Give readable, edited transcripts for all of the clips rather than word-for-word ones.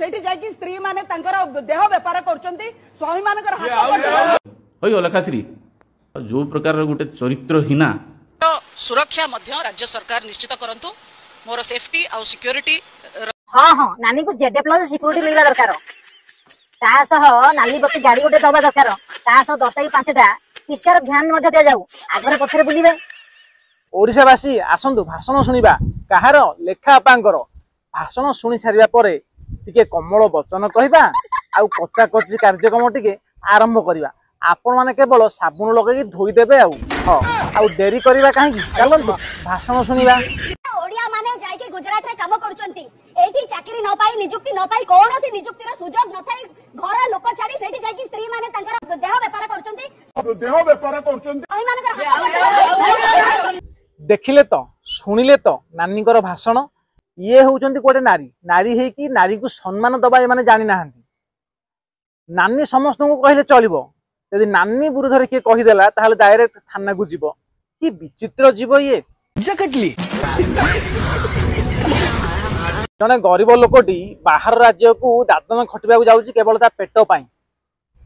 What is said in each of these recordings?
सेठी जाकी स्त्री माने तांकर देह व्यापार करचंती स्वामी मानकर हाथ होय लेखाश्री जो प्रकार गोटे चरित्रहीना सुरक्षा मध्य राज्य सरकार निश्चित करंतु मोर सेफ्टी आ सिक्योरिटी। हाँ हाँ नानी को जेडे प्लस सिक्योरिटी मिलवा दरकार तासह नाली बत्ती गाड़ी गोटे दबा दरकार तासह 10टा कि 5टा पीसीआर ध्यान मध्य दिया जाऊ आगरे पछरे बुलिबे। ओडिशावासी आसंतु भाषण शुणिबा कहार लेखा अपांकर भाषण शुणी सारिबा परे टिके कमल वचन कहबा आ कच्चा कच्ची कार्यक्रम टिके आरंभ करबा। आपण माने केवल साबुन लगे धोई देबे आ डेरी करबा काहे चलंतु भाषण शुणिबा। ओडिया माने जाय के गुजरात रे काम करूचंती एठी चाकरी न पाई नियुक्ति न पाई कोनोसी नियुक्ति रा सुजोग न थाई घर लोक छाडी सेठी जाय की स्त्री माने तांकर देह व्यापार करूचंती ओइ माने देखिले तो शुणिले तो नानीकर भाषण ये होउचंती कोटे नारी नारी हे कि नारी को सम्मान दबा ए माने जानि नाहंती। नानी समस्त को कहले चलिबो यदि नानी विरुद्ध रे के कहि देला ताहले डायरेक्ट थाना को जीवो कि विचित्र जीव ये एग्जैक्टली। जने गरीब लोकटी बाहर राज्य को दादन खटिबा को जाउची केवल ता पेट पाई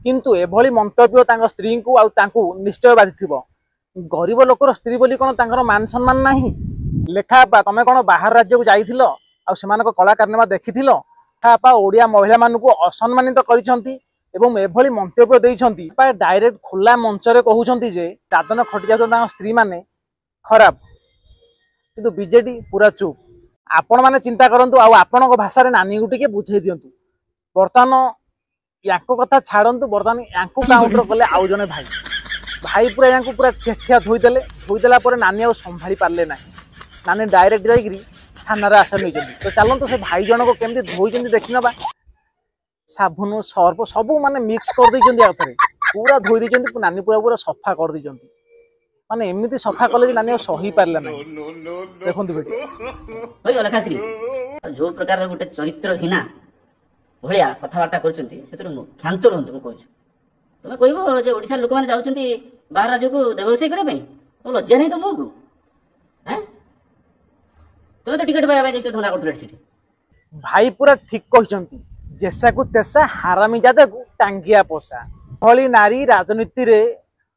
किंतु एभली मंतव्य तांग स्त्री को आ तांकू निश्चय बाधिथिबो। गरीब लोकर स्त्री बोली कोन तांकर मान सम्मान नाही। लेखापा तमे कोन बाहर राज्य को जाइथिलो आ सेमानक कला कारनामा देखिथिलो। लेखापा ओडिया महिला मानकू असम्मानित करिसंती एवं एभली मंतव्य देइसंती डायरेक्ट खुला मंच रे कहउसंती जे दादन खटि जाउ तांग स्त्री माने खराब किंतु बीजेडी पूरा चुप। आपण माने चिंता करंतु आ आपणक भाषा रे नानी गुटी के बुझाई दियंतु। वर्तमान याको कथा छाड़ंतु वर्तमान याको काउंटर कले आउ जने भाई भाई पूरा याको पूरा ठेठिया धोईदेला पर नानी आ संभाली पारले ना नानी डायरेक्ट जाइकरी थाना रे आशा नहीं तो चलंतु से भाई जन को केमती धोईचंती देखि नबा। साबुन सर्फ सबू माने मिक्स कर दैचंती आथरे पूरा धोई दैचंती नानी पूरा पूरा सफा कर दैचंती माने एमिति सफा कले नानी आ सही पारले ना। देखंतु बेटी होय लेखाश्री जो प्रकार गोटे चरित्रहीना भलिया कथबार्ता करचंती सेतु ख्यान्त रहंतु म कहू तुम कहबो जे ओडिसा लोक माने जाउचंती बाहर राज्य को व्यवसाय करे पई तो लज्जा नहीं तुमको हैं तुम तो टिकट पाया जैसे धंदा करथले सेठी। भाई पूरा ठीक कहिसंती जेसा को तेसा हारामी जादा को टांगिया पोसा भली नारी राजनीति रे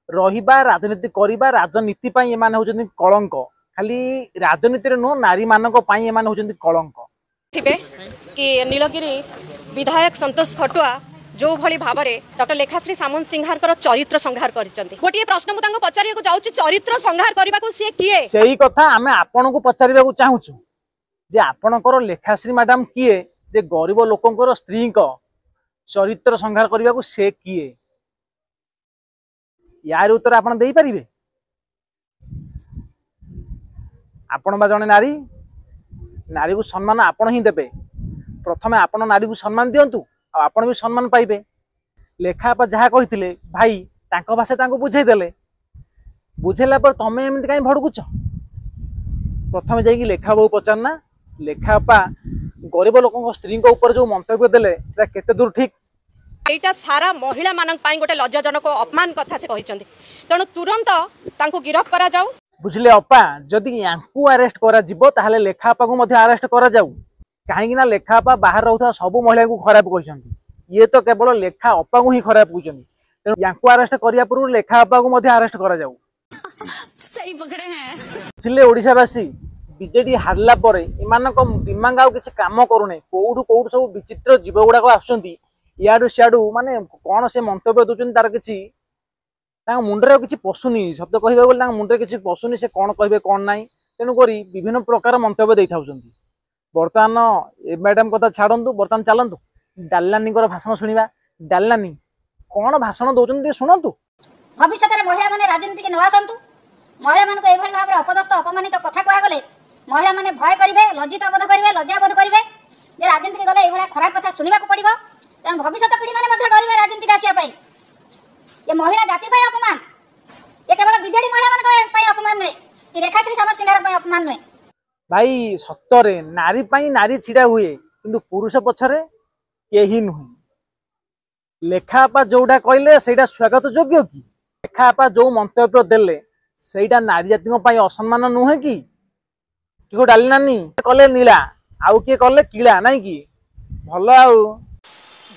रहिबा राजनीति करिबा राजनीति पई एमान होजंती कलंक खाली राजनीति रे नो नारी मानक पई एमान होजंती कलंक। थिबे कि नीलगिरी विधायक संतोष खटुआ जो भली भाव में डॉक्टर लेखाश्री सामंत सिंहार चरित्र संहार करचंती। गोटे प्रश्न मु तांको पचारिया जाउची चरित्र संहार करबा को से किए सेही कथा आमे आपन को पचारिबा को चाहूछु जे आपनकर लेखाश्री मैडम किए जे गरीब लोकंकर स्त्री को चरित्र संहार करबा को से किए यार उत्तर आपन देई परिबे। आपन बा जने नारी नारी को सम्मान आपन ही देबे प्रथमे आपन नारी को सम्मान दियंतु आपण भी सम्मान पाइबे। लेखापा जहाँ कही भाई तांको भाषा तांको बुझाई देले बुझेला पर तमे एमती कहीं भड़कुच प्रथम जाइए लेखा बहु पचारना लेखापा गरीब लोक स्त्री ऊपर जो मंतव्य देले सेटा केते दूर ठीक एटा सारा महिला मानक पाई गोटे लज्जाजनक अपमान कथा से कहिसंती तेणु तुरंत तांको गिरफ्त करा जाऊ। बुझले अपा जदि यांकू अरेस्ट करा जिवो ताहले लेखापा को मध्य अरेस्ट करा जाऊ कहीं ना लेखापा बाहर रहता सबू महिला को खराब कहते ये तो केवल लेखा अपा को ही खराब कहते तेणु यांकू अरेस्ट करिया पूर्व लेखा अपा को मध्य अरेस्ट करा जाऊ। सही पकड़े हैं बुझले ओडिशावासी बीजेडी हारला परे इमानक दिमाग आउ किछि काम करूने कोउडु कोउडु सब विचित्र जीव गुडा को आछंती याडू सियाडू माने कोन से मंतव्य दोचन तार किछि तांग मुंडरे किछि पसुनी शब्द कहबा बोल तांग मुंडरे किछि पसुनी से कोन कहबे कोन नाही तेनु करी विभिन्न प्रकार मंतव्य देई थाउचंती। बर्तमान ए मैडम कथा छाड़ू बर्तमान चलतु डालानी भाषण शुणा डालानी कौन भाषण दौरान शुणु। भविष्य में महिला माने राजनीति के न आसतु महिला मान को एभली भाव अपदस्थ अपमानित कथा कहगले महिला माने भय करेंगे लज्जित बोध करेंगे लज्जा बोध करेंगे जे राजनीति गले एभली खराब कथा शुणा पड़ो तेणु भविष्य पीढ़ी मैंने डर राजनीति आसापी ये महिला जाति अपमान ये केवल बीजेडी महिला मान अपमान नुहे कि रेखाश्री सामंत सिंहार अपमान नुहे। भाई सतरे नारी पाई नारी छिड़ा हुए किंतु पुरुष पछरे केही नुहे। लेखापा जोड़ा कहले सेटा स्वागत योग्य कि लेखापा जो मंतव्य देले सेटा नारी जाति पाई असम्मान नुहे कि डाली नानी कले नीला आउ किए कले कीड़ा नहीं कि भल आउ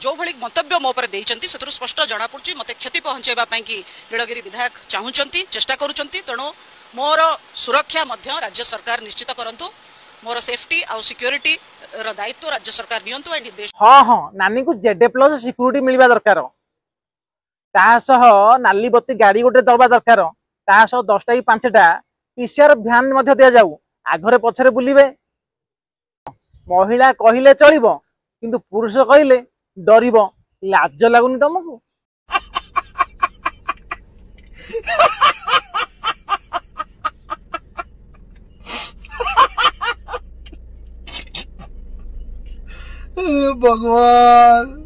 जो भली मंतव्य मो पर देइचंती सेतु स्पष्ट जना पड़छि मते क्षति पहुंचेबा पई कि नीलगिरी विधायक चाहुचंती चेष्टा करूचंती तेणु मोर सुरक्षा मध्य राज्य सरकार निश्चित करंतु मोर सेफ्टी आ सिक्योरिटी रो दायित्व राज्य सरकार नियंतु एंड देश हाँ हाँ नानी को जेडे प्लस सिक्यूरीटी मिलवा दरकार तासह नाली बत्ती गाड़ी गोटे दबा दरकार तासह 10टा कि 5टा पीसीआर भ्यान मध्य दिया जाऊ आगरे पछरे बुलिबे महिला कहिले चलिबो किंतु पुरुष कहिले डरिबो लाज लागुनी तुमको भगवान